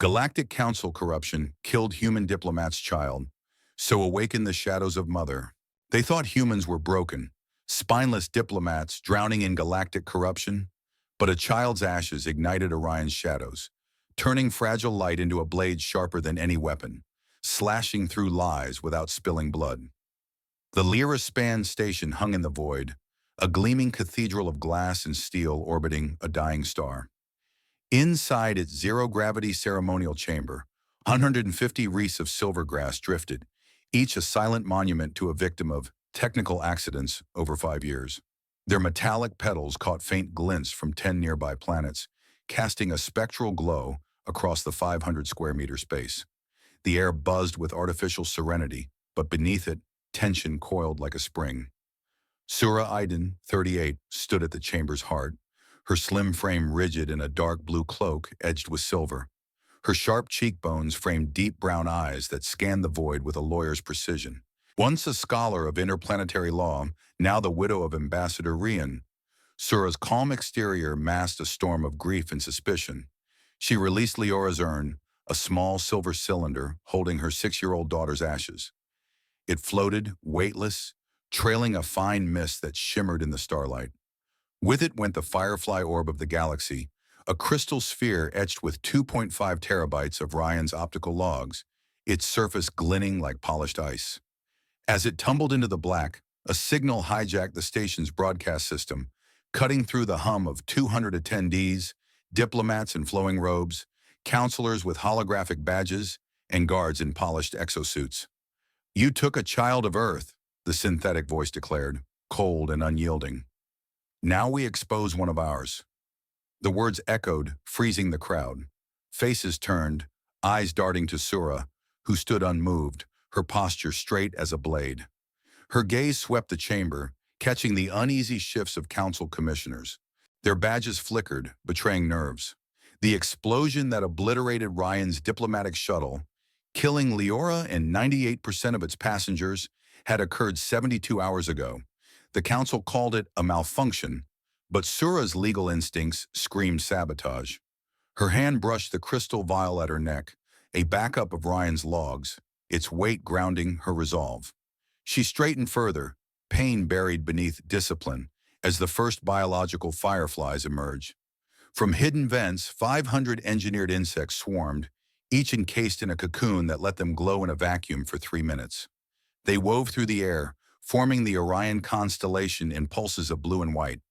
Galactic Council corruption killed human diplomat's child, so awakened the shadows of Mother. They thought humans were broken, spineless diplomats drowning in galactic corruption, but a child's ashes ignited Orion's shadows, turning fragile light into a blade sharper than any weapon, slashing through lies without spilling blood. The Lyra Span station hung in the void, a gleaming cathedral of glass and steel orbiting a dying star. Inside its zero-gravity ceremonial chamber, 150 wreaths of silver grass drifted, each a silent monument to a victim of technical accidents over 5 years. Their metallic petals caught faint glints from 10 nearby planets, casting a spectral glow across the 500-square-meter space. The air buzzed with artificial serenity, but beneath it, tension coiled like a spring. Sura Iden, 38, stood at the chamber's heart, her slim frame rigid in a dark blue cloak edged with silver. Her sharp cheekbones framed deep brown eyes that scanned the void with a lawyer's precision. Once a scholar of interplanetary law, now the widow of Ambassador Rian, Sura's calm exterior masked a storm of grief and suspicion. She released Leora's urn, a small silver cylinder holding her 6-year-old daughter's ashes. It floated, weightless, trailing a fine mist that shimmered in the starlight. With it went the firefly orb of the galaxy, a crystal sphere etched with 2.5 terabytes of Ryan's optical logs, its surface glinting like polished ice. As it tumbled into the black, a signal hijacked the station's broadcast system, cutting through the hum of 200 attendees, diplomats in flowing robes, counselors with holographic badges, and guards in polished exosuits. "You took a child of Earth," the synthetic voice declared, cold and unyielding. "Now we expose one of ours." The words echoed, freezing the crowd. Faces turned, eyes darting to Sura, who stood unmoved, her posture straight as a blade. Her gaze swept the chamber, catching the uneasy shifts of council commissioners. Their badges flickered, betraying nerves. The explosion that obliterated Ryan's diplomatic shuttle, killing Leora and 98% of its passengers, had occurred 72 hours ago. The council called it a malfunction, but Sura's legal instincts screamed sabotage. Her hand brushed the crystal vial at her neck, a backup of Ryan's logs, its weight grounding her resolve. She straightened further, pain buried beneath discipline, as the first biological fireflies emerged. From hidden vents, 500 engineered insects swarmed, each encased in a cocoon that let them glow in a vacuum for 3 minutes. They wove through the air, forming the Orion constellation in pulses of blue and white,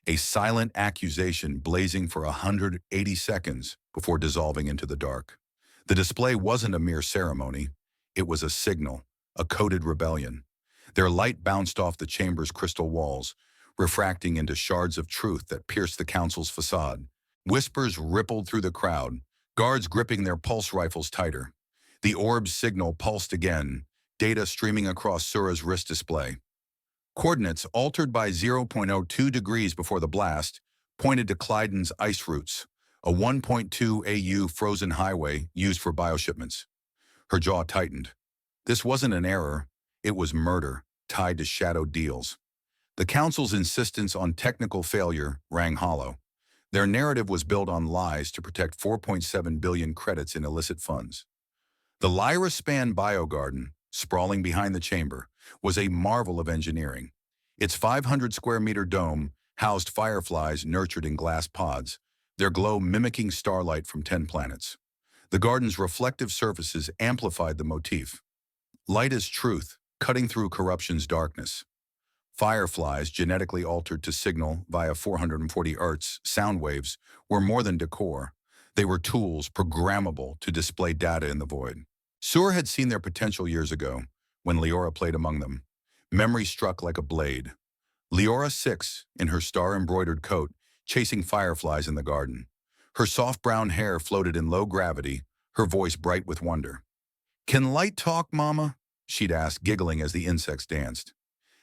a silent accusation blazing for 180 seconds before dissolving into the dark. The display wasn't a mere ceremony. It was a signal, a coded rebellion. Their light bounced off the chamber's crystal walls, refracting into shards of truth that pierced the council's facade. Whispers rippled through the crowd, guards gripping their pulse rifles tighter. The orb's signal pulsed again, data streaming across Sura's wrist display. Coordinates altered by 0.02 degrees before the blast pointed to Clyden's ice routes, a 1.2 AU frozen highway used for bioshipments. Her jaw tightened. This wasn't an error, it was murder, tied to shadow deals. The council's insistence on technical failure rang hollow. Their narrative was built on lies to protect 4.7 billion credits in illicit funds. The Lyra Span Biogarden, sprawling behind the chamber, was a marvel of engineering. Its 500-square-meter dome housed fireflies nurtured in glass pods, their glow mimicking starlight from 10 planets. The garden's reflective surfaces amplified the motif. Light is truth, cutting through corruption's darkness. Fireflies, genetically altered to signal via 440 Hz sound waves, were more than decor. They were tools programmable to display data in the void. Sur had seen their potential years ago, when Leora played among them. Memory struck like a blade. Leora 6, in her star-embroidered coat, chasing fireflies in the garden. Her soft brown hair floated in low gravity, her voice bright with wonder. "Can light talk, Mama?" she'd ask, giggling as the insects danced.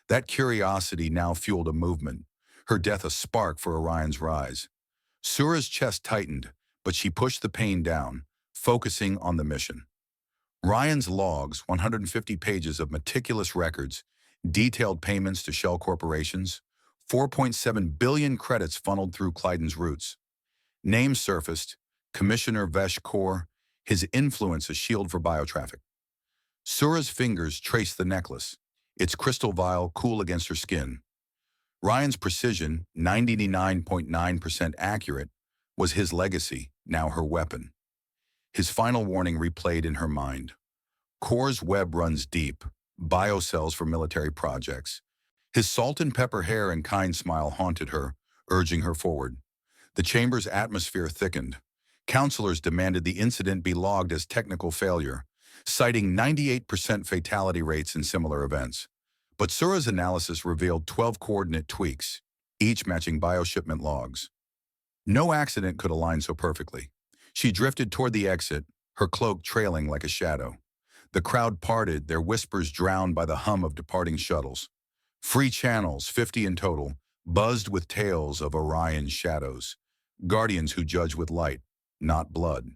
That curiosity now fueled a movement, her death a spark for Orion's rise. Sura's chest tightened, but she pushed the pain down, focusing on the mission. Ryan's logs, 150 pages of meticulous records, detailed payments to shell corporations, 4.7 billion credits funneled through Clyden's routes. Names surfaced: Commissioner Vesh Kaur, his influence a shield for biotraffic. Sura's fingers traced the necklace, its crystal vial cool against her skin. Ryan's precision, 99.9% accurate, was his legacy, now her weapon. His final warning replayed in her mind. Core's web runs deep, biocells for military projects. His salt and pepper hair and kind smile haunted her, urging her forward. The chamber's atmosphere thickened. Counselors demanded the incident be logged as technical failure, citing 98% fatality rates in similar events. But Sura's analysis revealed 12 coordinate tweaks, each matching bioshipment logs. No accident could align so perfectly. She drifted toward the exit, her cloak trailing like a shadow. The crowd parted, their whispers drowned by the hum of departing shuttles. Free channels, 50 in total, buzzed with tales of Orion's shadows, guardians who judge with light, not blood.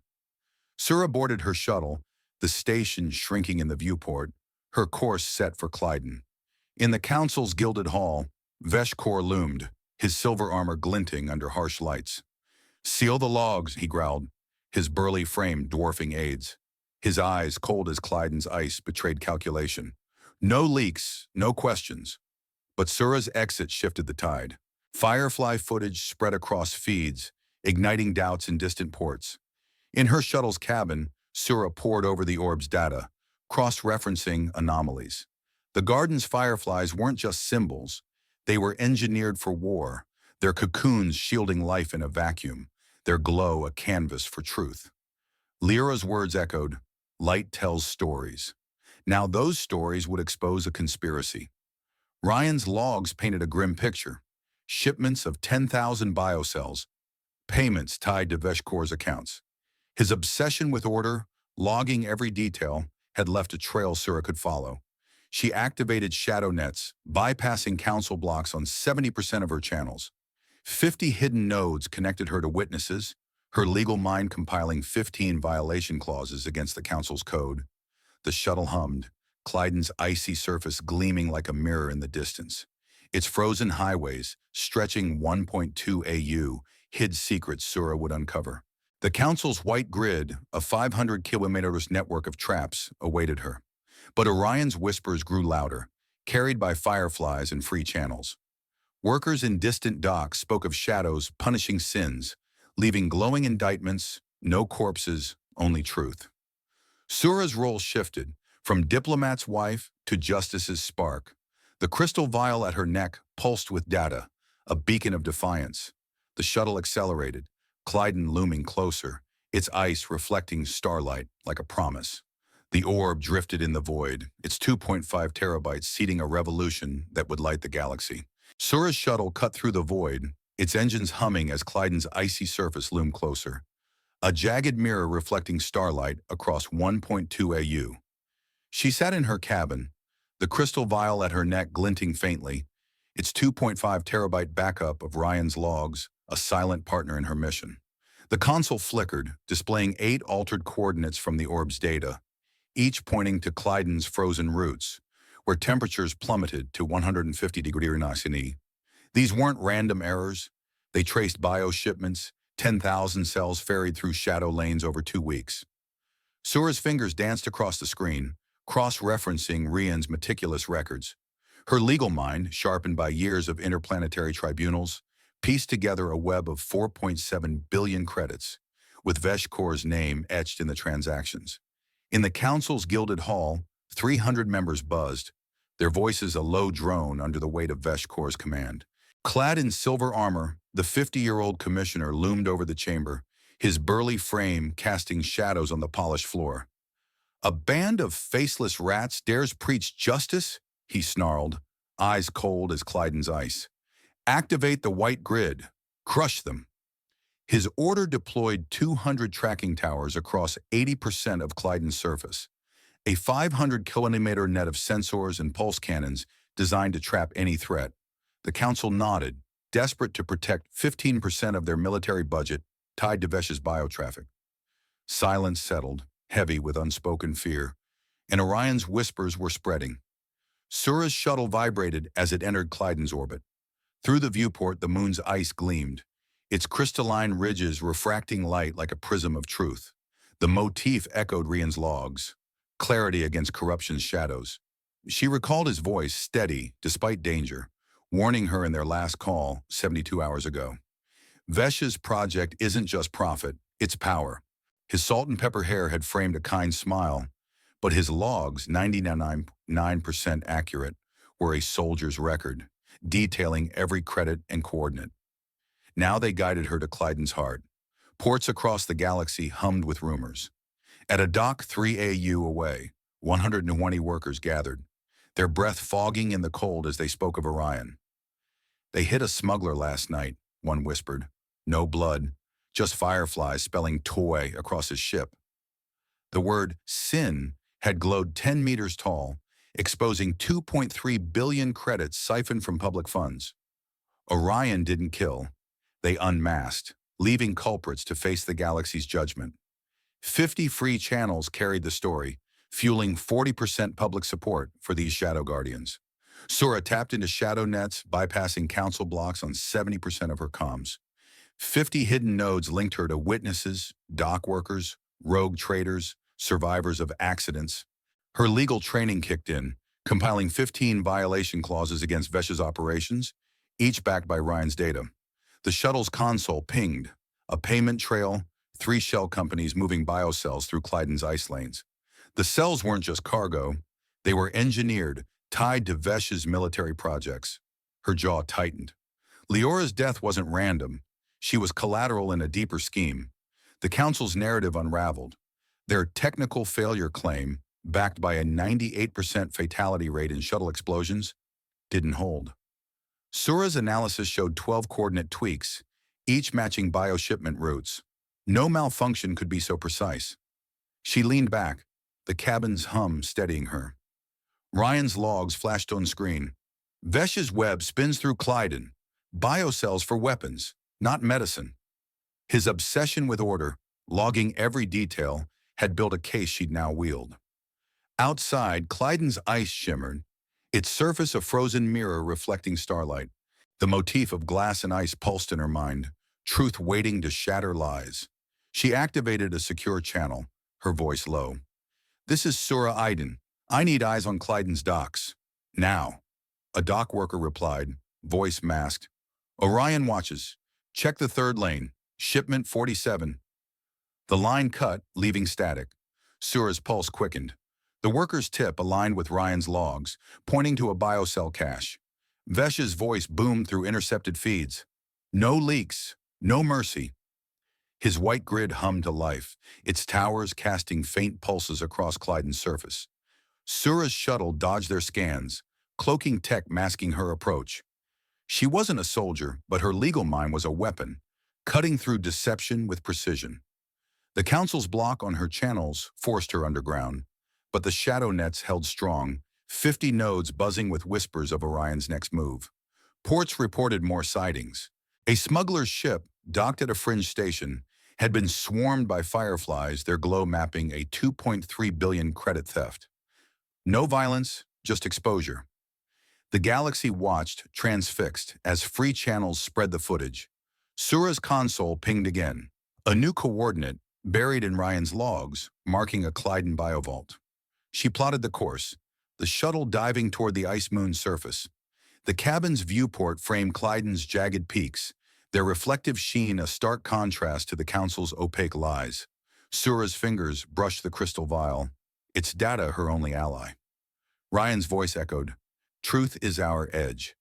Sura boarded her shuttle, the station shrinking in the viewport, her course set for Clyden. In the council's gilded hall, Veshkor loomed, his silver armor glinting under harsh lights. "Seal the logs," he growled, his burly frame dwarfing aides. His eyes, cold as Clyden's ice, betrayed calculation. No leaks, no questions. But Sura's exit shifted the tide. Firefly footage spread across feeds, igniting doubts in distant ports. In her shuttle's cabin, Sura pored over the orb's data, cross-referencing anomalies. The garden's fireflies weren't just symbols. They were engineered for war, their cocoons shielding life in a vacuum, their glow a canvas for truth. Lyra's words echoed, "Light tells stories." Now those stories would expose a conspiracy. Ryan's logs painted a grim picture. Shipments of 10,000 biocells, payments tied to Veshkor's accounts. His obsession with order, logging every detail, had left a trail Sura could follow. She activated shadow nets, bypassing council blocks on 70% of her channels. 50 hidden nodes connected her to witnesses, her legal mind compiling 15 violation clauses against the council's code. The shuttle hummed, Clyden's icy surface gleaming like a mirror in the distance. Its frozen highways, stretching 1.2 AU, hid secrets Sura would uncover. The council's white grid, a 500 kilometers network of traps, awaited her. But Orion's whispers grew louder, carried by fireflies and free channels. Workers in distant docks spoke of shadows punishing sins, leaving glowing indictments, no corpses, only truth. Sura's role shifted, from diplomat's wife to justice's spark. The crystal vial at her neck pulsed with data, a beacon of defiance. The shuttle accelerated, Clyden looming closer, its ice reflecting starlight like a promise. The orb drifted in the void, its 2.5 terabytes seeding a revolution that would light the galaxy. Sura's shuttle cut through the void, its engines humming as Clyden's icy surface loomed closer. A jagged mirror reflecting starlight across 1.2 AU. She sat in her cabin, the crystal vial at her neck glinting faintly, its 2.5 terabyte backup of Ryan's logs, a silent partner in her mission. The console flickered, displaying 8 altered coordinates from the orb's data, each pointing to Clyden's frozen roots, where temperatures plummeted to 150 degrees Celsius. These weren't random errors. They traced bioshipments, 10,000 cells ferried through shadow lanes over 2 weeks. Sura's fingers danced across the screen, cross-referencing Ryan's meticulous records. Her legal mind, sharpened by years of interplanetary tribunals, pieced together a web of 4.7 billion credits, with Veshkor's name etched in the transactions. In the council's gilded hall, 300 members buzzed, their voices a low drone under the weight of Veshkor's command. Clad in silver armor, the 50-year-old commissioner loomed over the chamber, his burly frame casting shadows on the polished floor. "A band of faceless rats dares preach justice?" he snarled, eyes cold as Clyden's ice. "Activate the white grid. Crush them." His order deployed 200 tracking towers across 80% of Clyden's surface, a 500-kilometer net of sensors and pulse cannons designed to trap any threat. The council nodded, desperate to protect 15% of their military budget tied to Vesh's biotraffic. Silence settled, heavy with unspoken fear, and Orion's whispers were spreading. Sura's shuttle vibrated as it entered Clyden's orbit. Through the viewport, the moon's ice gleamed, its crystalline ridges refracting light like a prism of truth. The motif echoed Rian's logs, clarity against corruption's shadows. She recalled his voice, steady despite danger, warning her in their last call 72 hours ago. Vesh's project isn't just profit, it's power. His salt and pepper hair had framed a kind smile, but his logs, 99% accurate, were a soldier's record, detailing every credit and coordinate. Now they guided her to Clyden's heart. Ports across the galaxy hummed with rumors. At a dock 3 AU away, 120 workers gathered, their breath fogging in the cold as they spoke of Orion. They hit a smuggler last night, one whispered. No blood, just fireflies spelling toy across his ship. The word sin had glowed 10 meters tall, exposing 2.3 billion credits siphoned from public funds. Orion didn't kill. They unmasked, leaving culprits to face the galaxy's judgment. 50 free channels carried the story, fueling 40% public support for these shadow guardians. Sura tapped into shadow nets, bypassing council blocks on 70% of her comms. 50 hidden nodes linked her to witnesses, dock workers, rogue traders, survivors of accidents. Her legal training kicked in, compiling 15 violation clauses against Vesh's operations, each backed by Ryan's data. The shuttle's console pinged, a payment trail, 3 shell companies moving biocells through Clyden's ice lanes. The cells weren't just cargo, they were engineered, tied to Vesh's military projects. Her jaw tightened. Leora's death wasn't random. She was collateral in a deeper scheme. The Council's narrative unraveled. Their technical failure claim, backed by a 98% fatality rate in shuttle explosions, didn't hold. Sura's analysis showed 12 coordinate tweaks, each matching bioshipment routes. No malfunction could be so precise. She leaned back, the cabin's hum steadying her. Ryan's logs flashed on screen. Vesh's web spins through Clyden. Biocells for weapons, not medicine. His obsession with order, logging every detail, had built a case she'd now wield. Outside, Clyden's ice shimmered, its surface a frozen mirror reflecting starlight. The motif of glass and ice pulsed in her mind, truth waiting to shatter lies. She activated a secure channel, her voice low. This is Sura Iden. I need eyes on Clyden's docks. Now. A dock worker replied, voice masked. Orion watches. Check the third lane. Shipment 47. The line cut, leaving static. Sura's pulse quickened. The worker's tip aligned with Ryan's logs, pointing to a biocell cache. Vesh's voice boomed through intercepted feeds. No leaks, no mercy. His white grid hummed to life, its towers casting faint pulses across Clyden's surface. Sura's shuttle dodged their scans, cloaking tech masking her approach. She wasn't a soldier, but her legal mind was a weapon, cutting through deception with precision. The Council's block on her channels forced her underground, but the shadow nets held strong, 50 nodes buzzing with whispers of Orion's next move. Ports reported more sightings. A smuggler's ship, docked at a fringe station, had been swarmed by fireflies, their glow mapping a 2.3 billion credit theft. No violence, just exposure. The galaxy watched, transfixed, as free channels spread the footage. Sura's console pinged again, a new coordinate, buried in Ryan's logs, marking a Clyden biovault. She plotted the course, the shuttle diving toward the ice moon's surface. The cabin's viewport framed Clyden's jagged peaks, their reflective sheen a stark contrast to the Council's opaque lies. Sura's fingers brushed the crystal vial, its data her only ally. Ryan's voice echoed, truth is our edge.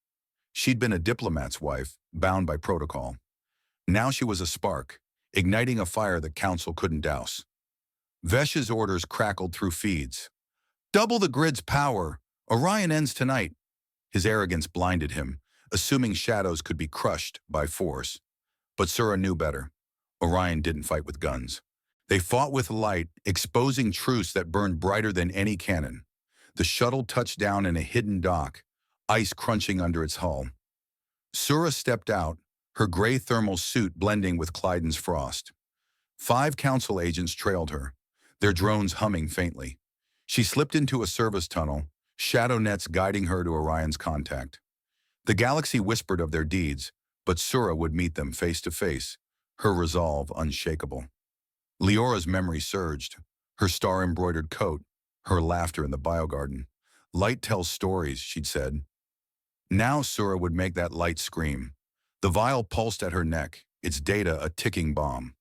She'd been a diplomat's wife, bound by protocol. Now she was a spark, igniting a fire the Council couldn't douse. Vesh's orders crackled through feeds. Double the grid's power. Orion ends tonight. His arrogance blinded him, assuming shadows could be crushed by force. But Sura knew better. Orion didn't fight with guns. They fought with light, exposing truths that burned brighter than any cannon. The shuttle touched down in a hidden dock, ice crunching under its hull. Sura stepped out, her gray thermal suit blending with Clyden's frost. 5 Council agents trailed her, their drones humming faintly. She slipped into a service tunnel, shadow nets guiding her to Orion's contact. The galaxy whispered of their deeds, but Sura would meet them face to face, her resolve unshakable. Leora's memory surged. Her star-embroidered coat, her laughter in the biogarden. Light tells stories, she'd said. Now Sura would make that light scream. The vial pulsed at her neck, its data a ticking bomb.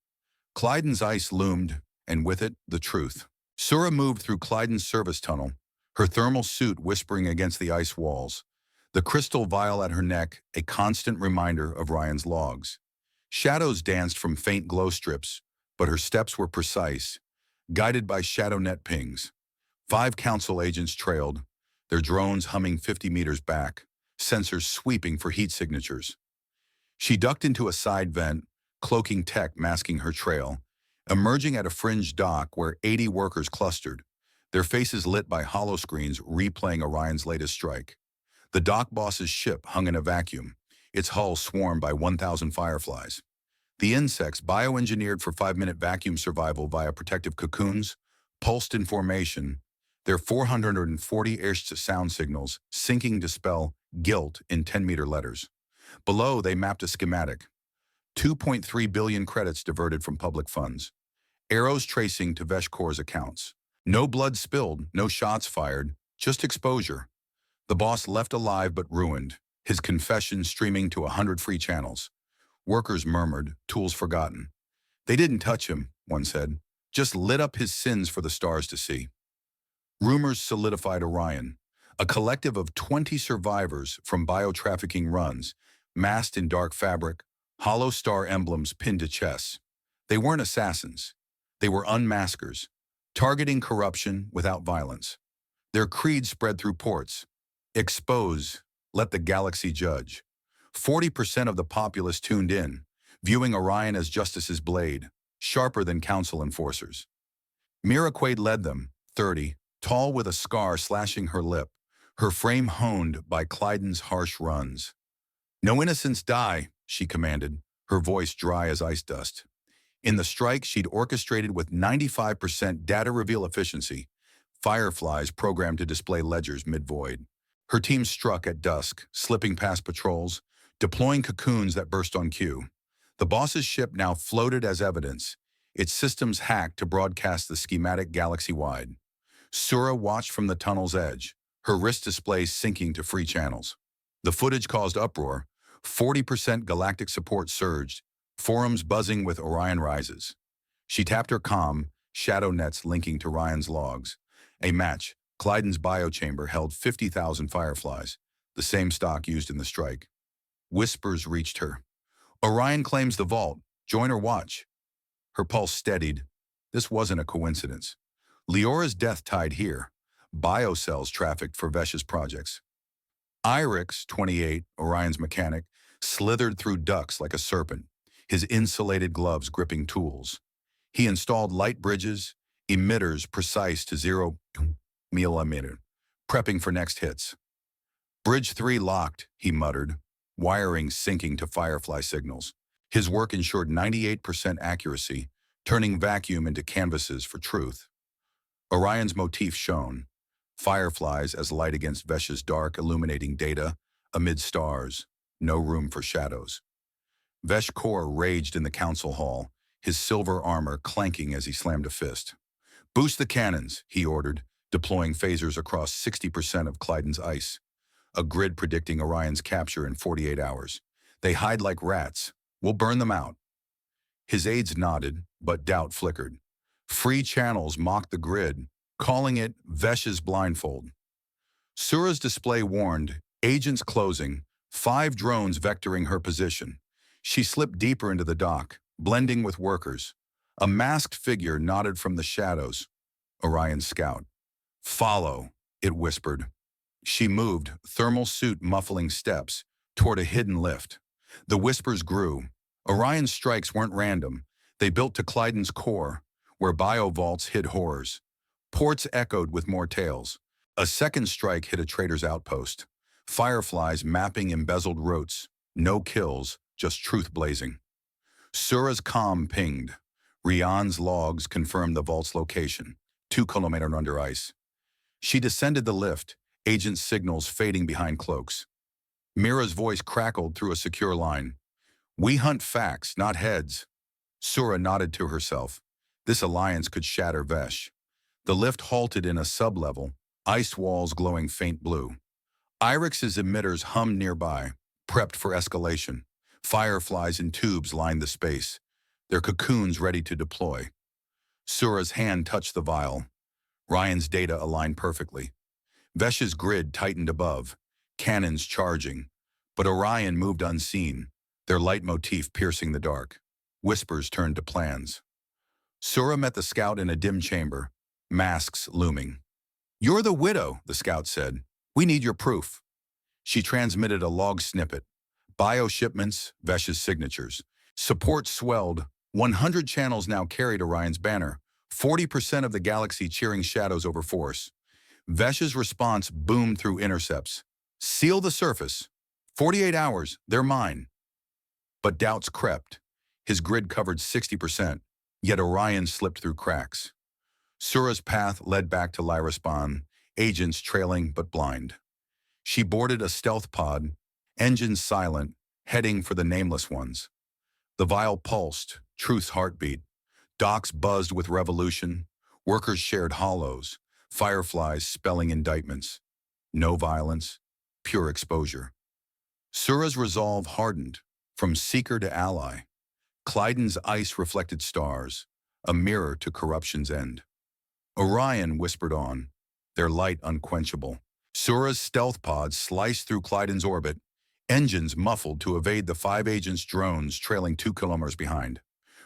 Clyden's ice loomed, and with it, the truth. Sura moved through Clyden's service tunnel, her thermal suit whispering against the ice walls. The crystal vial at her neck, a constant reminder of Ryan's logs. Shadows danced from faint glow strips, but her steps were precise, guided by shadow net pings. 5 council agents trailed, their drones humming 50 meters back, sensors sweeping for heat signatures. She ducked into a side vent, cloaking tech masking her trail, emerging at a fringe dock where 80 workers clustered, their faces lit by holoscreens replaying Orion's latest strike. The dock boss's ship hung in a vacuum, its hull swarmed by 1,000 fireflies. The insects, bioengineered for 5-minute vacuum survival via protective cocoons, pulsed in formation, their 440-ish sound signals syncing to spell guilt in 10-meter letters. Below, they mapped a schematic. 2.3 billion credits diverted from public funds. Arrows tracing to Veshkor's accounts. No blood spilled, no shots fired, just exposure. The boss left alive but ruined, his confession streaming to 100 free channels. Workers murmured, tools forgotten. They didn't touch him, one said, just lit up his sins for the stars to see. Rumors solidified Orion, a collective of 20 survivors from biotrafficking runs, masked in dark fabric, hollow star emblems pinned to chests. They weren't assassins. They were unmaskers, targeting corruption without violence. Their creed spread through ports. Expose, let the galaxy judge. 40% of the populace tuned in, viewing Orion as justice's blade, sharper than council enforcers. Miraquade led them, 30, tall with a scar slashing her lip, her frame honed by Clyden's harsh runs. No innocents die, she commanded, her voice dry as ice dust. In the strike she'd orchestrated with 95% data reveal efficiency, fireflies programmed to display ledgers mid-void. Her team struck at dusk, slipping past patrols, deploying cocoons that burst on cue. The boss's ship now floated as evidence, its systems hacked to broadcast the schematic galaxy-wide. Sura watched from the tunnel's edge, her wrist display syncing to free channels. The footage caused uproar. 40% galactic support surged, forums buzzing with Orion rises. She tapped her comm, shadow nets linking to Ryan's logs. A match, Clyden's biochamber held 50,000 fireflies, the same stock used in the strike. Whispers reached her. Orion claims the vault. Join or watch. Her pulse steadied. This wasn't a coincidence. Leora's death tied here. Biocells trafficked for Vesh's projects. Irix, 28, Orion's mechanic, slithered through ducts like a serpent, his insulated gloves gripping tools. He installed light bridges, emitters precise to 0 millimeter, prepping for next hits. Bridge 3 locked, he muttered, wiring syncing to firefly signals. His work ensured 98% accuracy, turning vacuum into canvases for truth. Orion's motif shone, fireflies as light against Vesh's dark, illuminating data amid stars, no room for shadows. Veshkor raged in the council hall, his silver armor clanking as he slammed a fist. Boost the cannons, he ordered, deploying phasers across 60% of Clyden's ice, a grid predicting Orion's capture in 48 hours. They hide like rats. We'll burn them out. His aides nodded, but doubt flickered. Free channels mocked the grid, calling it Vesh's blindfold. Sura's display warned, agents closing, 5 drones vectoring her position. She slipped deeper into the dock, blending with workers. A masked figure nodded from the shadows. Orion's scout. Follow, it whispered. She moved, thermal suit muffling steps, toward a hidden lift. The whispers grew. Orion's strikes weren't random. They built to Clyden's core, where biovaults hid horrors. Ports echoed with more tales. A second strike hit a trader's outpost. Fireflies mapping embezzled routes. No kills, just truth blazing. Sura's comm pinged. Rian's logs confirmed the vault's location, 2 kilometers under ice. She descended the lift, agent signals fading behind cloaks. Mira's voice crackled through a secure line. We hunt facts, not heads. Sura nodded to herself. This alliance could shatter Vesh. The lift halted in a sublevel, ice walls glowing faint blue. Irix's emitters hummed nearby, prepped for escalation. Fireflies in tubes lined the space, their cocoons ready to deploy. Sura's hand touched the vial. Ryan's data aligned perfectly. Vesh's grid tightened above, cannons charging. But Orion moved unseen, their leitmotif piercing the dark. Whispers turned to plans. Sura met the scout in a dim chamber, masks looming. "You're the widow," the scout said. "We need your proof." She transmitted a log snippet. Bio shipments, Vesh's signatures. Support swelled. 100 channels now carried Orion's banner. 40% of the galaxy cheering shadows over force. Vesh's response boomed through intercepts. "Seal the surface. 48 hours, they're mine." But doubts crept. His grid covered 60%, yet Orion slipped through cracks. Sura's path led back to Lyraspon, agents trailing but blind. She boarded a stealth pod, engines silent, heading for the nameless ones. The vial pulsed, truth's heartbeat. Docks buzzed with revolution. Workers shared hollows, fireflies spelling indictments. No violence, pure exposure. Sura's resolve hardened, from seeker to ally. Clyden's ice reflected stars, a mirror to corruption's end. Orion whispered on, their light unquenchable. Sura's stealth pods sliced through Clyden's orbit, engines muffled to evade the 5 agents' drones trailing 2 kilometers behind.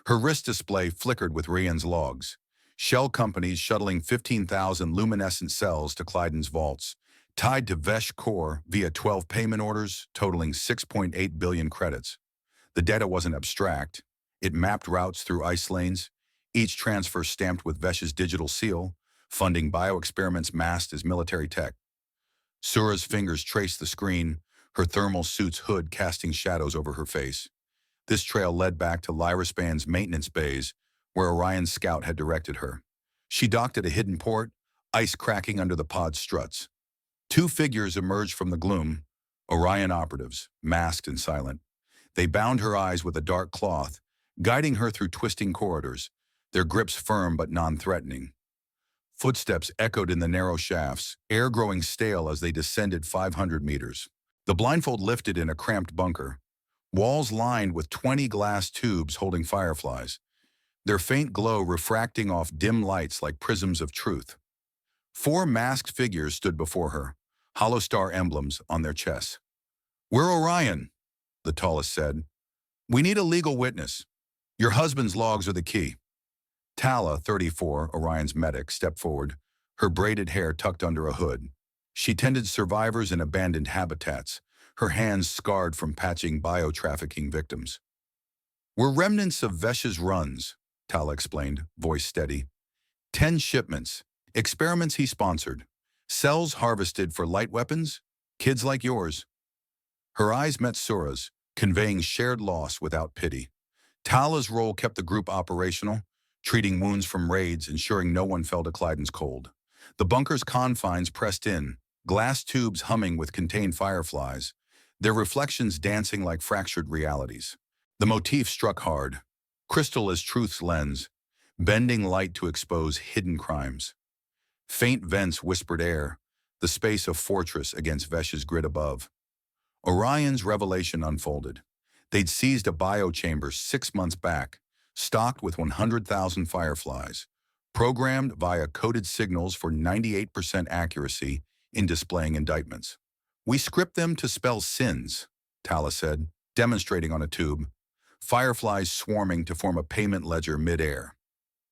Her wrist display flickered with Rian's logs. Shell companies shuttling 15,000 luminescent cells to Clyden's vaults, tied to Vesh Core via 12 payment orders totaling 6.8 billion credits. The data wasn't abstract. It mapped routes through ice lanes, each transfer stamped with Vesh's digital seal, funding bioexperiments masked as military tech. Sura's fingers traced the screen, her thermal suit's hood casting shadows over her face. This trail led back to Lyraspan's maintenance bays, where Orion's scout had directed her. She docked at a hidden port, ice cracking under the pod's struts. 2 figures emerged from the gloom, Orion operatives, masked and silent. They bound her eyes with a dark cloth, guiding her through twisting corridors, their grips firm but non-threatening. Footsteps echoed in the narrow shafts, air growing stale as they descended 500 meters. The blindfold lifted in a cramped bunker, walls lined with 20 glass tubes holding fireflies, their faint glow refracting off dim lights like prisms of truth. 4 masked figures stood before her, hollow star emblems on their chests. "We're Orion," the tallest said. "We need a legal witness. Your husband's logs are the key." Tala, 34, Orion's medic, stepped forward, her braided hair tucked under a hood. She tended survivors in abandoned habitats, her hands scarred from patching bio-trafficking victims. "We're remnants of Vesh's runs," Tala explained, voice steady. 10 shipments, experiments he sponsored, cells harvested for light weapons, kids like yours. Her eyes met Sura's, conveying shared loss without pity. Tala's role kept the group operational, treating wounds from raids, ensuring no one fell to Clyden's cold. The bunker's confines pressed in, glass tubes humming with contained fireflies, their reflections dancing like fractured realities. The motif struck hard, crystal as truth's lens, bending light to expose hidden crimes. Faint vents whispered air, the space of fortress against Vesh's grid above. Orion's revelation unfolded. They'd seized a biochamber 6 months back, stocked with 100,000 fireflies, programmed via coded signals for 98% accuracy in displaying indictments. "We script them to spell sins," Tala said, demonstrating on a tube, fireflies swarming to form a payment ledger mid-air.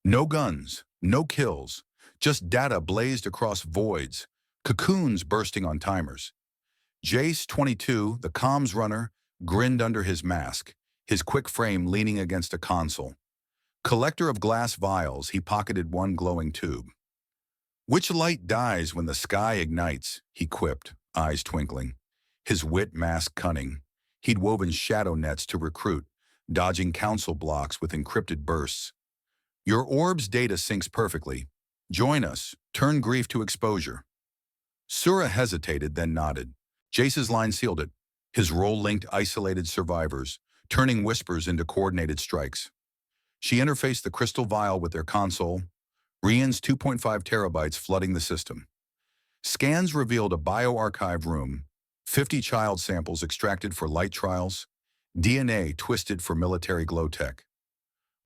No guns, no kills, just data blazed across voids, cocoons bursting on timers. Jace, 22, the comms runner, grinned under his mask, his quick frame leaning against a console. Collector of glass vials, he pocketed one glowing tube. "Which light dies when the sky ignites?" he quipped, eyes twinkling. His wit masked cunning. He'd woven shadow nets to recruit, dodging council blocks with encrypted bursts. "Your orb's data syncs perfectly. Join us. Turn grief to exposure." Sura hesitated, then nodded. Jace's line sealed it. His role linked isolated survivors, turning whispers into coordinated strikes. She interfaced the crystal vial with their console, Rian's 2.5 terabytes flooding the system. Scans revealed a bioarchive room, 50 child samples extracted for light trials, DNA twisted for military glow tech.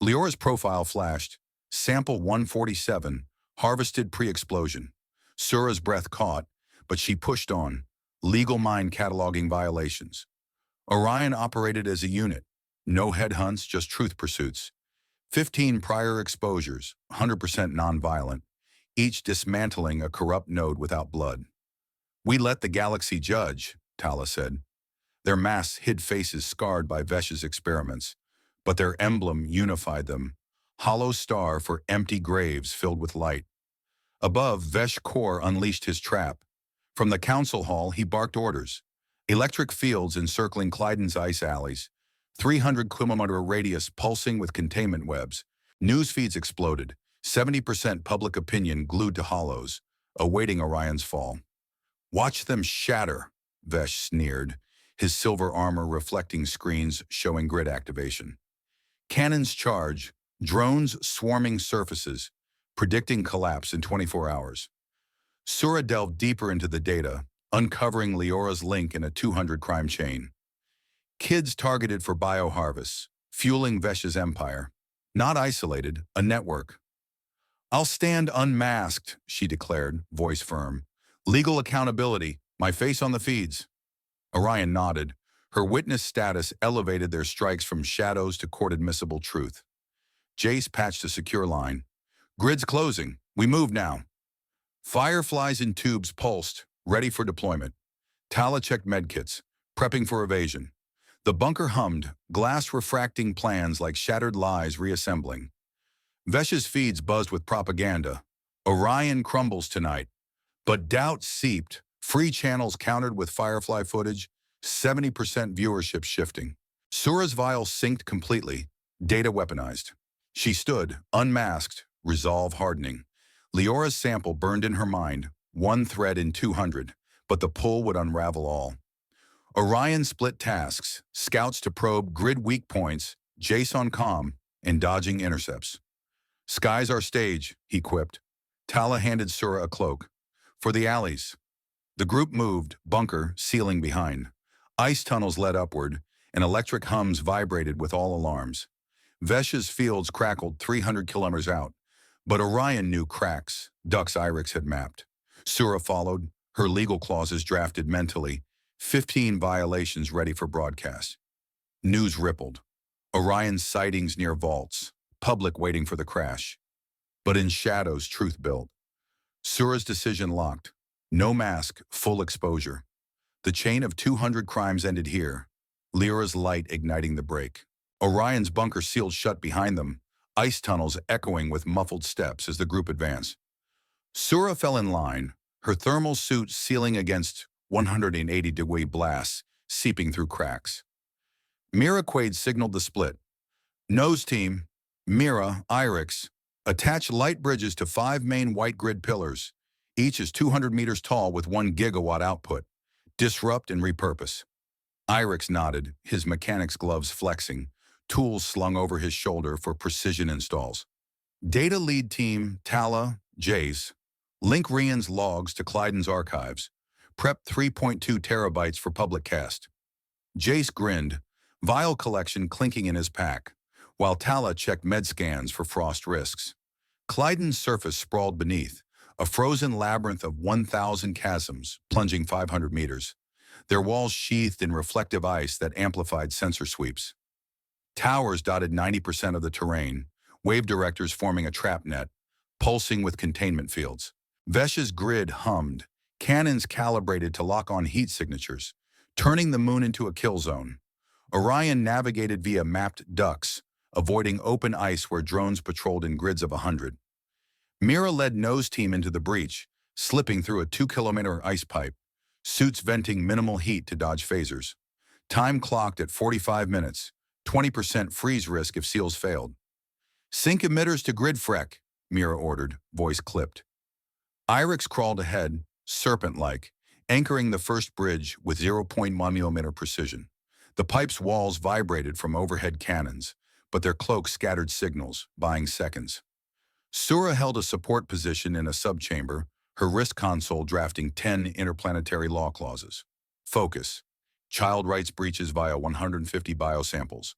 Leora's profile flashed, sample 147, harvested pre-explosion. Sura's breath caught, but she pushed on, legal mind cataloging violations. Orion operated as a unit, no headhunts, just truth pursuits. 15 prior exposures, 100% nonviolent, each dismantling a corrupt node without blood. We let the galaxy judge, Tala said. Their masks hid faces scarred by Vesh's experiments, but their emblem unified them, hollow star for empty graves filled with light. Above, Vesh Kor unleashed his trap. From the council hall, he barked orders. Electric fields encircling Clyden's ice alleys, 300-kilometer radius pulsing with containment webs. News feeds exploded, 70% public opinion glued to hollows, awaiting Orion's fall. Watch them shatter, Vesh sneered, his silver armor reflecting screens showing grid activation. Cannons charge, drones swarming surfaces, predicting collapse in 24 hours. Sura delved deeper into the data, uncovering Leora's link in a 200-crime chain. Kids targeted for bioharvests, fueling Vesh's empire. Not isolated, a network. I'll stand unmasked, she declared, voice firm. Legal accountability, my face on the feeds. Orion nodded. Her witness status elevated their strikes from shadows to court-admissible truth. Jace patched a secure line. Grid's closing. We move now. Fireflies in tubes pulsed, ready for deployment. Tala checked medkits, prepping for evasion. The bunker hummed, glass refracting plans like shattered lies reassembling. Vesh's feeds buzzed with propaganda. Orion crumbles tonight. But doubt seeped, free channels countered with Firefly footage, 70% viewership shifting. Sura's vial synced completely, data weaponized. She stood, unmasked, resolve hardening. Leora's sample burned in her mind, one thread in 200, but the pull would unravel all. Orion split tasks, scouts to probe grid weak points, Jace on comm, and dodging intercepts. Sky's our stage, he quipped. Tala handed Sura a cloak. For the alleys. The group moved, bunker, ceiling behind. Ice tunnels led upward, and electric hums vibrated with all alarms. Vesh's fields crackled 300 kilometers out, but Orion knew cracks, ducks Irix had mapped. Sura followed, her legal clauses drafted mentally, 15 violations ready for broadcast. News rippled. Orion's sightings near vaults, public waiting for the crash. But in shadows, truth built. Sura's decision locked. No mask, full exposure. The chain of 200 crimes ended here, Lyra's light igniting the break. Orion's bunker sealed shut behind them, ice tunnels echoing with muffled steps as the group advanced. Sura fell in line, her thermal suit sealing against 180-degree blasts seeping through cracks. Mira Quaid signaled the split. Nose team, Mira, Irix, attach light bridges to 5 main white grid pillars. Each is 200 meters tall with 1 gigawatt output. Disrupt and repurpose. Irix nodded, his mechanics gloves flexing, tools slung over his shoulder for precision installs. Data lead team, Tala, Jace, link Rian's logs to Clyden's archives. Prep 3.2 terabytes for public cast. Jace grinned, vial collection clinking in his pack, while Tala checked med scans for frost risks. Clyden's surface sprawled beneath, a frozen labyrinth of 1,000 chasms, plunging 500 meters, their walls sheathed in reflective ice that amplified sensor sweeps. Towers dotted 90% of the terrain, wave directors forming a trap net, pulsing with containment fields. Vesh's grid hummed, cannons calibrated to lock on heat signatures, turning the moon into a kill zone. Orion navigated via mapped ducts, avoiding open ice where drones patrolled in grids of 100. Mira led nose team into the breach, slipping through a 2-kilometer ice pipe, suits venting minimal heat to dodge phasers. Time clocked at 45 minutes, 20% freeze risk if seals failed. Sync emitters to grid frec, Mira ordered, voice clipped. Irix crawled ahead, serpent-like, anchoring the first bridge with 0.1 millimeter precision. The pipe's walls vibrated from overhead cannons, but their cloaks scattered signals, buying seconds. Sura held a support position in a subchamber, her wrist console drafting 10 interplanetary law clauses. Focus. Child rights breaches via 150 biosamples,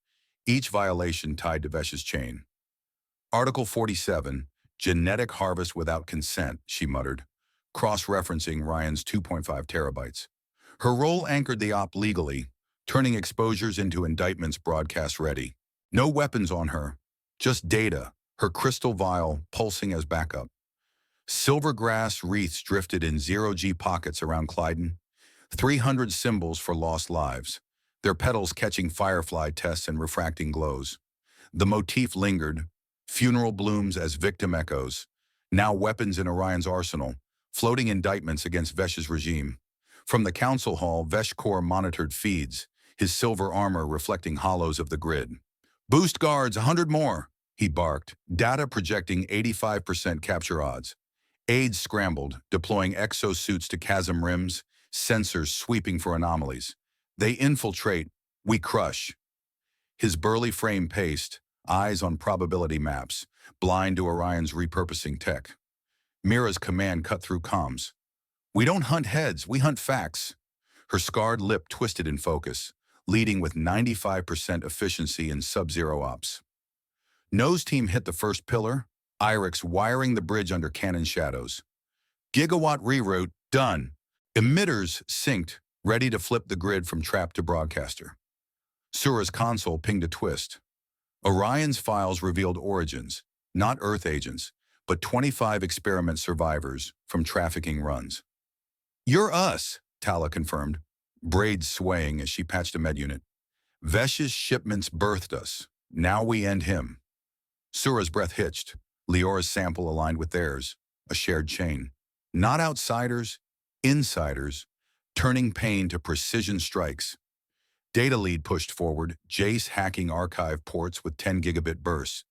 each violation tied to Vesh's chain. Article 47, genetic harvest without consent, she muttered, cross-referencing Ryan's 2.5 terabytes. Her role anchored the op legally, turning exposures into indictments broadcast ready. No weapons on her, just data, her crystal vial pulsing as backup. Silver grass wreaths drifted in zero-G pockets around Clyden, 300 symbols for lost lives, their petals catching firefly tests and refracting glows. The motif lingered, funeral blooms as victim echoes, now weapons in Orion's arsenal, floating indictments against Vesh's regime. From the council hall, Vesh Core monitored feeds, his silver armor reflecting hollows of the grid. "Boost guards, 100 more," he barked, data projecting 85% capture odds. Aides scrambled, deploying exosuits to chasm rims, sensors sweeping for anomalies. They infiltrate, we crush. His burly frame paced, eyes on probability maps, blind to Orion's repurposing tech. Mira's command cut through comms. "We don't hunt heads, we hunt facts." Her scarred lip twisted in focus, leading with 95% efficiency in sub-zero ops. Nose team hit the first pillar, Irix wiring the bridge under cannon shadows. Gigawatt reroute, done. Emitters synced, ready to flip the grid from trap to broadcaster. Sura's console pinged a twist. Orion's files revealed origins, not Earth agents, but 25 experiment survivors from trafficking runs. "You're us," Tala confirmed, braids swaying as she patched a med unit. "Vesh's shipments birthed us. Now we end him." Sura's breath hitched, Leora's sample aligned with theirs, a shared chain. Not outsiders, insiders, turning pain to precision strikes. Data lead pushed forward, Jace hacking archive ports with 10 gigabit bursts.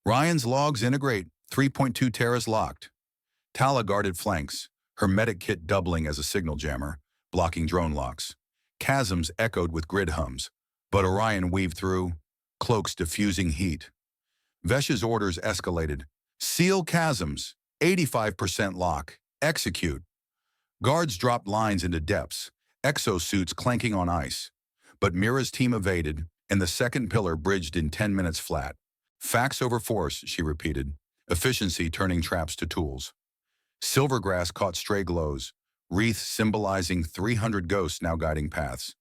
Ryan's logs integrate, 3.2 teras locked. Tala guarded flanks, her medic kit doubling as a signal jammer, blocking drone locks. Chasms echoed with grid hums, but Orion weaved through, cloaks diffusing heat. Vesh's orders escalated. "Seal chasms, 85% lock, execute." Guards dropped lines into depths, exosuits clanking on ice. But Mira's team evaded, and the second pillar bridged in 10 minutes flat. "Facts over force," she repeated, efficiency turning traps to tools. Silvergrass caught stray glows, wreaths symbolizing 300 ghosts now guiding paths.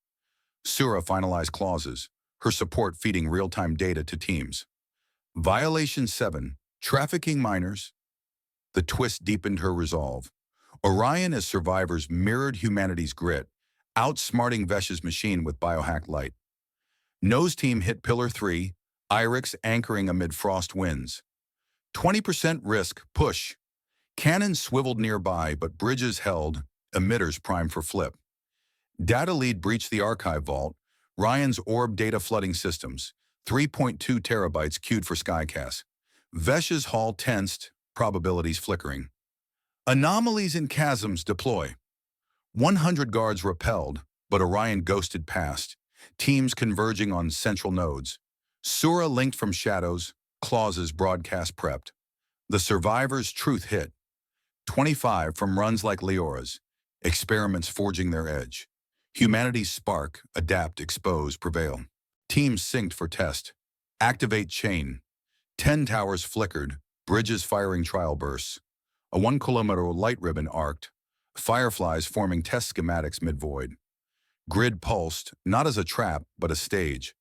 Sura finalized clauses, her support feeding real-time data to teams. Violation 7, trafficking minors. The twist deepened her resolve. Orion as survivors mirrored humanity's grit, outsmarting Vesh's machine with biohack light. Nose team hit Pillar 3, Irix anchoring amid frost winds. 20% risk, push. Cannons swiveled nearby, but bridges held, emitters primed for flip. Data lead breached the archive vault, Ryan's orb data flooding systems, 3.2 terabytes queued for Skycast. Vesh's hall tensed, probabilities flickering. Anomalies and chasms deploy. 100 guards repelled, but Orion ghosted past, teams converging on central nodes. Sura linked from shadows, clauses broadcast prepped. The survivors' truth hit. 25 from runs like Leora's, experiments forging their edge. Humanity's spark, adapt, expose, prevail. Teams synced for test. Activate chain. 10 towers flickered, bridges firing trial bursts. A 1-kilometer light ribbon arced, fireflies forming test schematics mid-void. Grid pulsed, not as a trap, but a stage.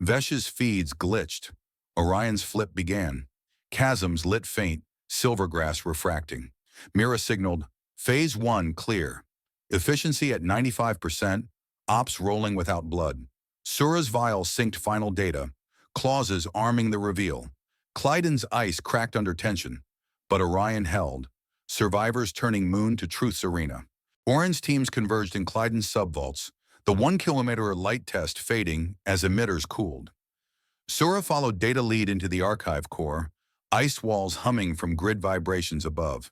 Vesh's feeds glitched. Orion's flip began. Chasms lit faint, silvergrass refracting. Mira signaled, Phase 1 clear. Efficiency at 95%, ops rolling without blood. Sura's vial synced final data, clauses arming the reveal. Clyden's ice cracked under tension, but Orion held, survivors turning moon to truth's arena. Orange teams converged in Clyden's subvaults, the 1-kilometer light test fading as emitters cooled. Sura followed data lead into the archive core, ice walls humming from grid vibrations above.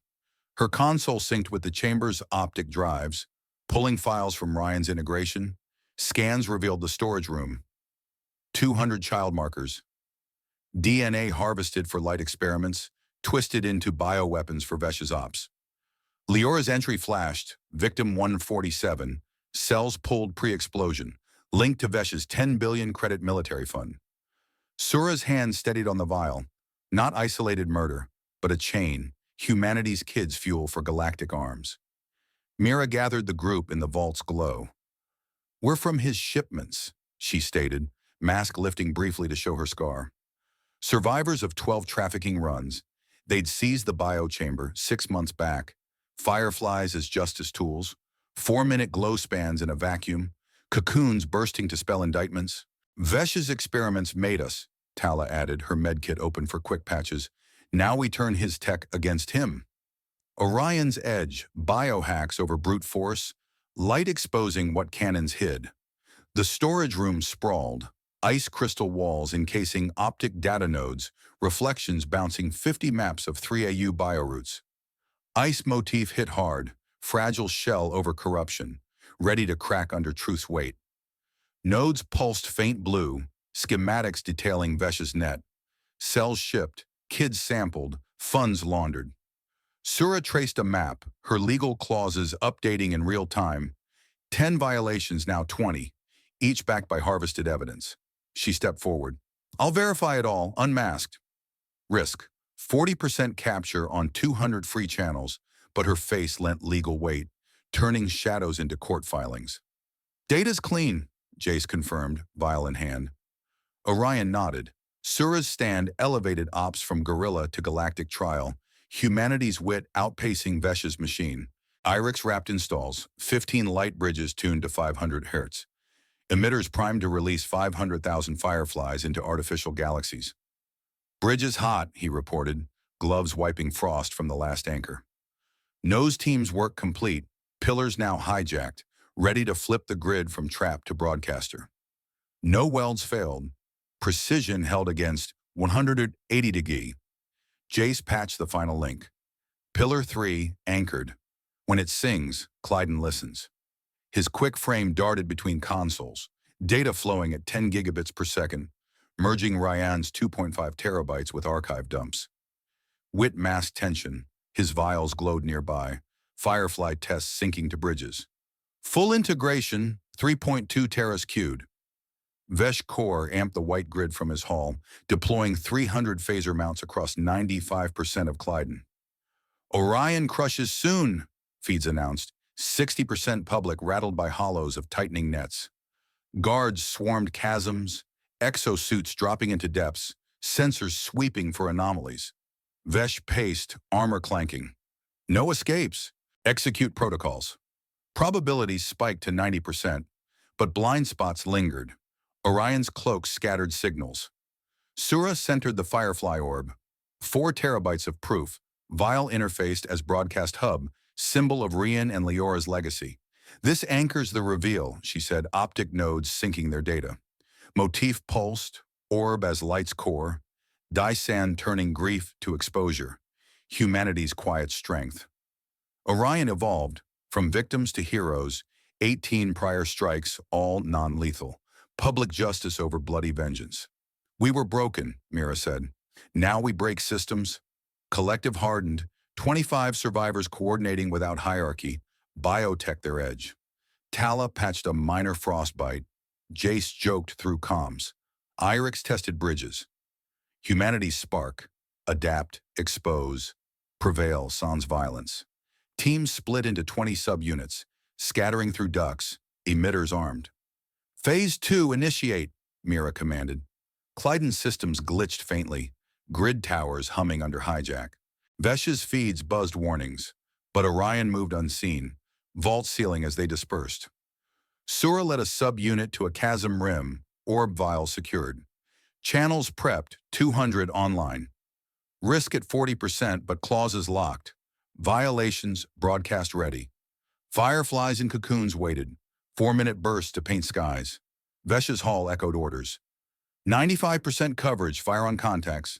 Her console synced with the chamber's optic drives, pulling files from Ryan's integration. Scans revealed the storage room. 200 child markers, DNA harvested for light experiments, twisted into bioweapons for Vesh's ops. Leora's entry flashed, victim 147, cells pulled pre-explosion, linked to Vesh's 10 billion credit military fund. Sura's hand steadied on the vial, not isolated murder, but a chain, humanity's kids' fuel for galactic arms. Mira gathered the group in the vault's glow. "We're from his shipments," she stated, mask lifting briefly to show her scar. Survivors of 12 trafficking runs, they'd seized the biochamber 6 months back, fireflies as justice tools, 4-minute glow spans in a vacuum, cocoons bursting to spell indictments. "Vesh's experiments made us," Tala added, her medkit open for quick patches. "Now we turn his tech against him." Orion's edge, biohacks over brute force, light exposing what cannons hid. The storage room sprawled, ice crystal walls encasing optic data nodes, reflections bouncing 50 maps of 3AU bioroutes. Ice motif hit hard, fragile shell over corruption, ready to crack under truth's weight. Nodes pulsed faint blue, schematics detailing Vesh's net. Cells shipped, kids sampled, funds laundered. Sura traced a map, her legal clauses updating in real time. 10 violations, now 20, each backed by harvested evidence. She stepped forward. "I'll verify it all, unmasked." Risk: 40% capture on 200 free channels, but her face lent legal weight, turning shadows into court filings. "Data's clean," Jace confirmed, vial in hand. Orion nodded. Sura's stand elevated ops from guerrilla to galactic trial, humanity's wit outpacing Vesh's machine. IRIX wrapped installs, 15 light bridges tuned to 500 Hz. Emitters primed to release 500,000 fireflies into artificial galaxies. "Bridges hot," he reported, gloves wiping frost from the last anchor. Nose team's work complete, pillars now hijacked, ready to flip the grid from trap to broadcaster. No welds failed. Precision held against 180 degree. Jace patched the final link. Pillar 3, anchored. When it sings, Clyden listens. His quick frame darted between consoles, data flowing at 10 gigabits per second, merging Ryan's 2.5 terabytes with archive dumps. Wit masked tension. His vials glowed nearby, firefly tests syncing to bridges. Full integration, 3.2 teras queued. Vesh Core amped the white grid from his hull, deploying 300 phaser mounts across 95% of Clyden. "Orion crushes soon," feeds announced, 60% public rattled by hollows of tightening nets. Guards swarmed chasms, exosuits dropping into depths, sensors sweeping for anomalies. Vesh paced, armor clanking. "No escapes. Execute protocols." Probabilities spiked to 90%, but blind spots lingered. Orion's cloak scattered signals. Sura centered the Firefly orb. 4 terabytes of proof, vial interfaced as broadcast hub, symbol of Rian and Leora's legacy. "This anchors the reveal," she said, optic nodes syncing their data. Motif pulsed, orb as light's core, Dysan turning grief to exposure, humanity's quiet strength. Orion evolved, from victims to heroes, 18 prior strikes, all non-lethal. Public justice over bloody vengeance. "We were broken," Mira said. "Now we break systems." Collective hardened, 25 survivors coordinating without hierarchy, biotech their edge. Tala patched a minor frostbite. Jace joked through comms. IRIX tested bridges. Humanity's spark. Adapt, expose. Prevail sans violence. Teams split into 20 subunits, scattering through ducts, emitters armed. "Phase 2 initiate," Mira commanded. Clyden's systems glitched faintly, grid towers humming under hijack. Vesh's feeds buzzed warnings, but Orion moved unseen, vault sealing as they dispersed. Sura led a subunit to a chasm rim, orb vial secured. Channels prepped, 200 online. Risk at 40%, but clauses locked. Violations broadcast ready. Fireflies and cocoons waited. 4-minute bursts to paint skies. Vesh's hall echoed orders. 95% coverage, fire on contacts.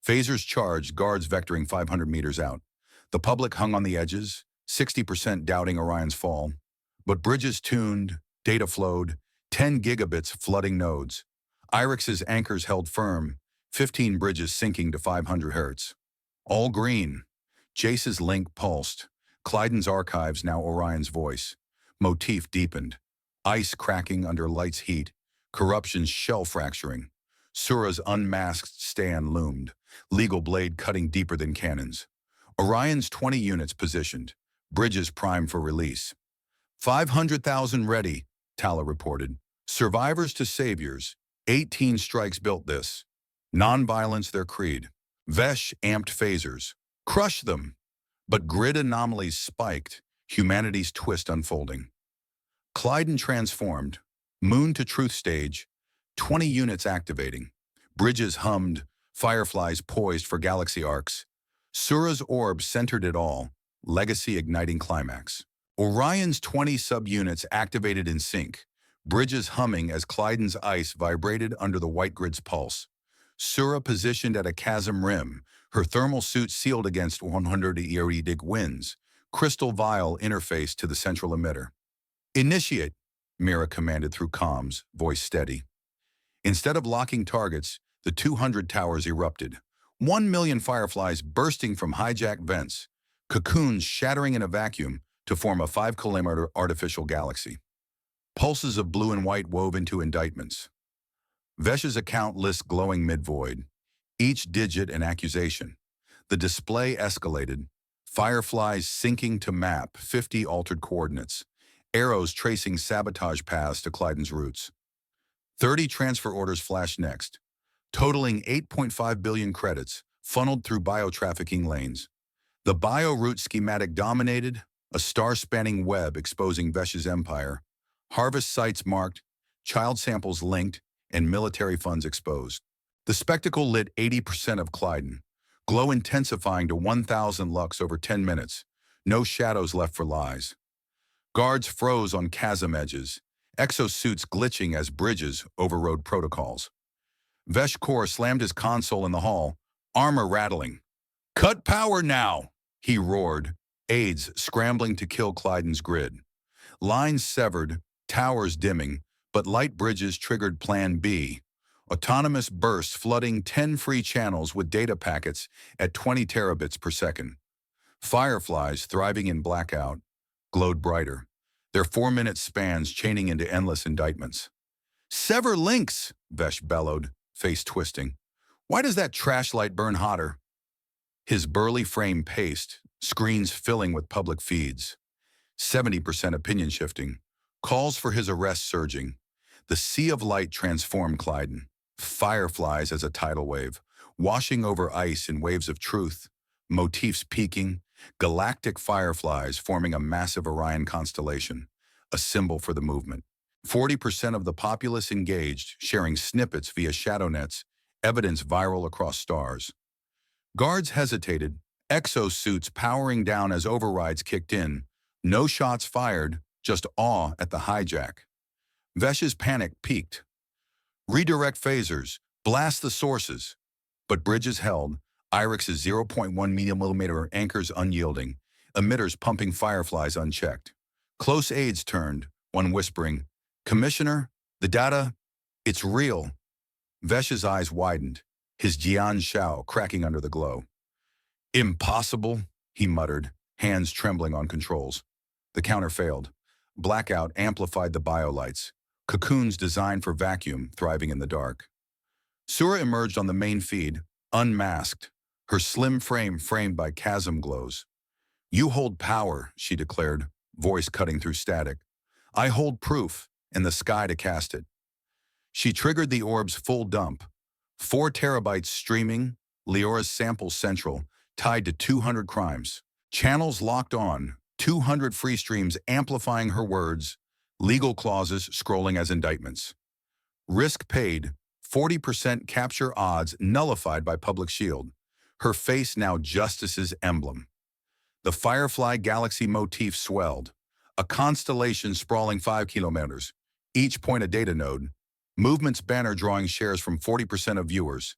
Phasers charged, guards vectoring 500 meters out. The public hung on the edges, 60% doubting Orion's fall. But bridges tuned, data flowed, 10 gigabits flooding nodes. IRIX's anchors held firm, 15 bridges sinking to 500 hertz. All green. Jace's link pulsed. Clyden's archives, now Orion's voice. Motif deepened. Ice cracking under light's heat. Corruption's shell fracturing. Sura's unmasked stand loomed. Legal blade cutting deeper than cannons. Orion's 20 units positioned. Bridges primed for release. 500,000 ready, Tala reported. Survivors to saviors. 18 strikes built this. Non-violence their creed. Vesh amped phasers. Crush them. But grid anomalies spiked, humanity's twist unfolding. Clyden transformed. Moon to truth stage. 20 units activating. Bridges hummed. Fireflies poised for galaxy arcs. Sura's orb centered it all. Legacy igniting climax. Orion's 20 subunits activated in sync. Bridges humming as Clyden's ice vibrated under the white grid's pulse. Sura positioned at a chasm rim, her thermal suit sealed against 100 iridic winds. Crystal vial interfaced to the central emitter. Initiate, Mira commanded through comms, voice steady. Instead of locking targets, the 200 towers erupted. 1 million fireflies bursting from hijacked vents, cocoons shattering in a vacuum to form a 5-kilometer artificial galaxy. Pulses of blue and white wove into indictments. Vesh's account lists glowing mid-void, each digit an accusation. The display escalated, fireflies sinking to map 50 altered coordinates, arrows tracing sabotage paths to Clyden's routes. 30 transfer orders flashed next, totaling 8.5 billion credits, funneled through biotrafficking lanes. The bio-route schematic dominated, a star-spanning web exposing Vesh's empire, harvest sites marked, child samples linked, and military funds exposed. The spectacle lit 80% of Clyden, glow intensifying to 1,000 lux over 10 minutes, no shadows left for lies. Guards froze on chasm edges, exosuits glitching as bridges overrode protocols. Vesh Kor slammed his console in the hall, armor rattling. "Cut power now!" he roared, aides scrambling to kill Clyden's grid. Lines severed, towers dimming, but light bridges triggered Plan B. Autonomous bursts flooding 10 free channels with data packets at 20 terabits per second. Fireflies, thriving in blackout, glowed brighter, their 4-minute spans chaining into endless indictments. "Sever links!" Vesh bellowed, face twisting. "Why does that trash light burn hotter?" His burly frame paced, screens filling with public feeds. 70% opinion shifting, calls for his arrest surging. The sea of light transformed Clyden. Fireflies as a tidal wave, washing over ice in waves of truth, motifs peaking, galactic fireflies forming a massive Orion constellation, a symbol for the movement. 40% of the populace engaged, sharing snippets via shadow nets, evidence viral across stars. Guards hesitated, exosuits powering down as overrides kicked in. No shots fired, just awe at the hijack. Vesh's panic peaked. "Redirect phasers, blast the sources." But bridges held, Irix's 0.1 millimeter anchors unyielding, emitters pumping fireflies unchecked. Close aides turned, one whispering, "Commissioner, the data, it's real." Vesh's eyes widened, his Jian Shao cracking under the glow. "Impossible," he muttered, hands trembling on controls. The counter failed. Blackout amplified the biolights, cocoons designed for vacuum thriving in the dark. Sura emerged on the main feed, unmasked, her slim frame framed by chasm glows. "You hold power," she declared, voice cutting through static. "I hold proof, and the sky to cast it." She triggered the orb's full dump. 4 terabytes streaming, Leora's sample central, tied to 200 crimes. Channels locked on, 200 free streams amplifying her words, legal clauses scrolling as indictments. Risk paid, 40% capture odds nullified by public shield. Her face now justice's emblem. The Firefly Galaxy motif swelled, a constellation sprawling 5 kilometers, each point a data node, movement's banner drawing shares from 40% of viewers.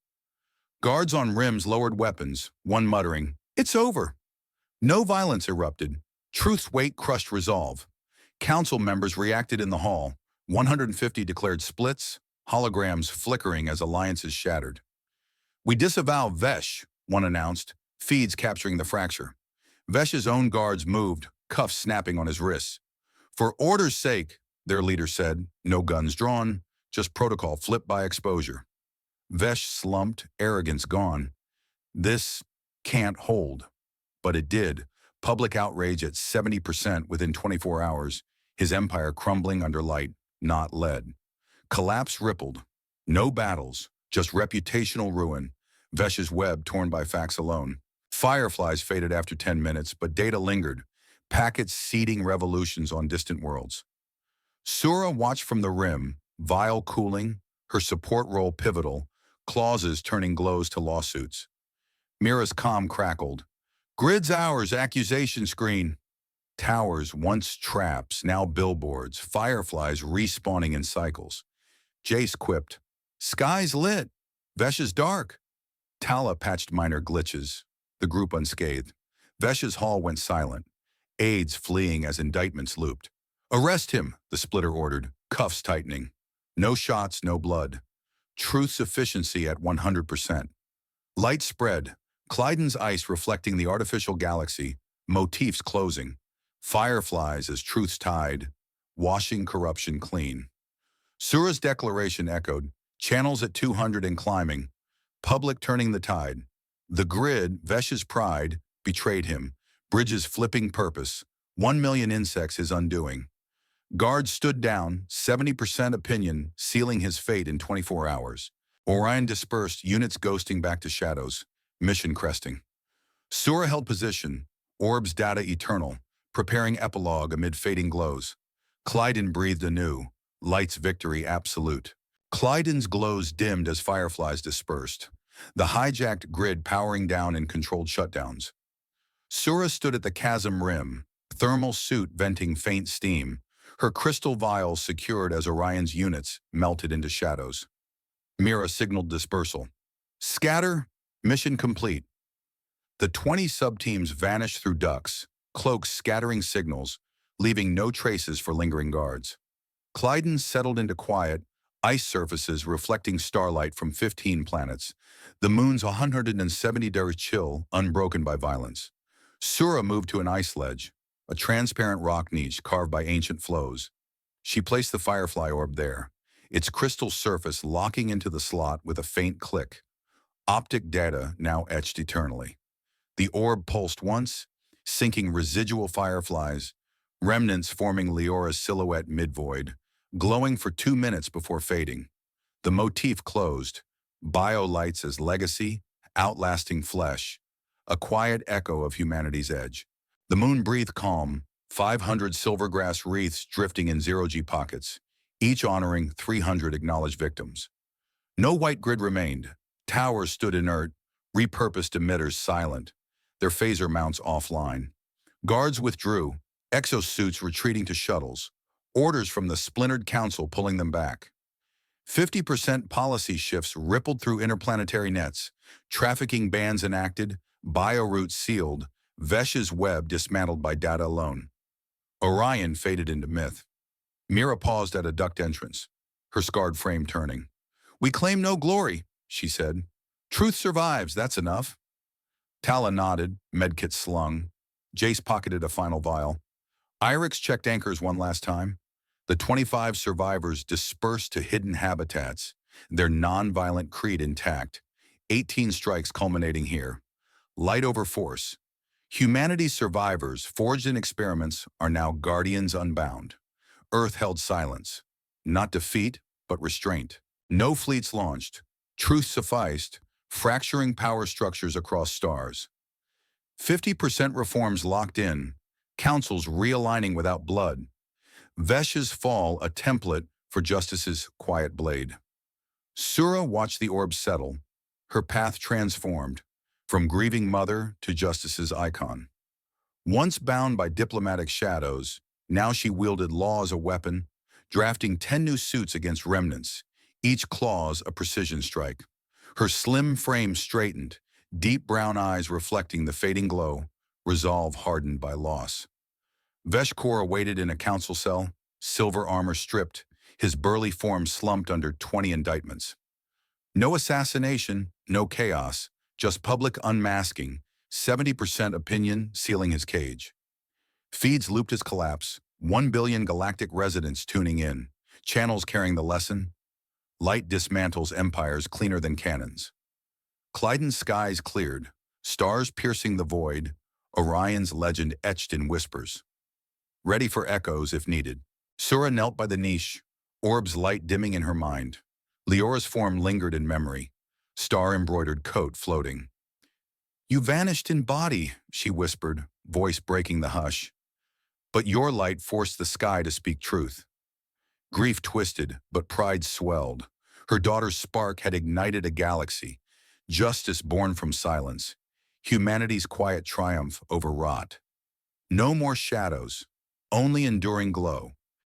Guards on rims lowered weapons, one muttering, "It's over." No violence erupted. Truth's weight crushed resolve. Council members reacted in the hall. 150 declared splits, holograms flickering as alliances shattered. "We disavow Vesh," one announced, feeds capturing the fracture. Vesh's own guards moved, cuffs snapping on his wrists. "For order's sake," their leader said, "no guns drawn, just protocol flipped by exposure." Vesh slumped, arrogance gone. "This can't hold." But it did. Public outrage at 70% within 24 hours, his empire crumbling under light, not lead. Collapse rippled. No battles, just reputational ruin. Vesh's web torn by facts alone. Fireflies faded after 10 minutes, but data lingered. Packets seeding revolutions on distant worlds. Sura watched from the rim, vial cooling, her support role pivotal, clauses turning glows to lawsuits. Mira's comm crackled. "Grid's ours, accusation screen." Towers, once traps, now billboards, fireflies respawning in cycles. Jace quipped, "Sky's lit. Vesh is dark." Tala patched minor glitches, the group unscathed. Vesh's hall went silent, aides fleeing as indictments looped. "Arrest him," the splitter ordered, cuffs tightening. No shots, no blood. Truth's efficiency at 100%. Light spread, Clyden's ice reflecting the artificial galaxy, motifs closing. Fireflies as truth's tide, washing corruption clean. Sura's declaration echoed, channels at 200 and climbing, public turning the tide. The grid, Vesh's pride, betrayed him, bridges flipping purpose, 1 million insects his undoing. Guards stood down, 70% opinion, sealing his fate in 24 hours. Orion dispersed, units ghosting back to shadows, mission cresting. Sura held position, orbs data eternal, preparing epilogue amid fading glows. Clyden breathed anew, light's victory absolute. Clyden's glows dimmed as fireflies dispersed, the hijacked grid powering down in controlled shutdowns. Sura stood at the chasm rim, thermal suit venting faint steam, her crystal vials secured as Orion's units melted into shadows. Mira signaled dispersal. "Scatter, mission complete." The 20 subteams vanished through ducts, cloaks scattering signals, leaving no traces for lingering guards. Clyden settled into quiet, ice surfaces reflecting starlight from 15 planets. The moon's 170 chill, unbroken by violence. Sura moved to an ice ledge, a transparent rock niche carved by ancient flows. She placed the firefly orb there, its crystal surface locking into the slot with a faint click. Optic data now etched eternally. The orb pulsed once, sinking residual fireflies, remnants forming Leora's silhouette mid-void, glowing for 2 minutes before fading. The motif closed, biolights as legacy, outlasting flesh, a quiet echo of humanity's edge. The moon breathed calm, 500 silvergrass wreaths drifting in zero-G pockets, each honoring 300 acknowledged victims. No white grid remained. Towers stood inert, repurposed emitters silent, their phaser mounts offline. Guards withdrew, exosuits retreating to shuttles, orders from the splintered council pulling them back. 50% policy shifts rippled through interplanetary nets, trafficking bans enacted, bioroutes sealed, Vesh's web dismantled by data alone. Orion faded into myth. Mira paused at a duct entrance, her scarred frame turning. "We claim no glory," she said. "Truth survives, that's enough." Tala nodded, medkit slung. Jace pocketed a final vial. Irix checked anchors one last time. The 25 survivors dispersed to hidden habitats, their non-violent creed intact. 18 strikes culminating here. Light over force. Humanity's survivors, forged in experiments, are now guardians unbound. Earth held silence. Not defeat, but restraint. No fleets launched. Truth sufficed, fracturing power structures across stars. 50% reforms locked in, councils realigning without blood. Vesh's fall a template for justice's quiet blade. Sura watched the orb settle, her path transformed, from grieving mother to justice's icon. Once bound by diplomatic shadows, now she wielded law as a weapon, drafting 10 new suits against remnants, each clause a precision strike. Her slim frame straightened, deep brown eyes reflecting the fading glow, resolve hardened by loss. Vesh Kora waited in a council cell, silver armor stripped, his burly form slumped under 20 indictments. No assassination, no chaos, just public unmasking, 70% opinion sealing his cage. Feeds looped his collapse, 1 billion galactic residents tuning in, channels carrying the lesson. Light dismantles empires cleaner than cannons. Clyden's skies cleared, stars piercing the void, Orion's legend etched in whispers. Ready for echoes if needed. Sura knelt by the niche, orbs light dimming in her mind. Leora's form lingered in memory, star-embroidered coat floating. "You vanished in body," she whispered, voice breaking the hush. But your light forced the sky to speak truth. Grief twisted, but pride swelled. Her daughter's spark had ignited a galaxy, justice born from silence, humanity's quiet triumph over rot. No more shadows, only enduring glow.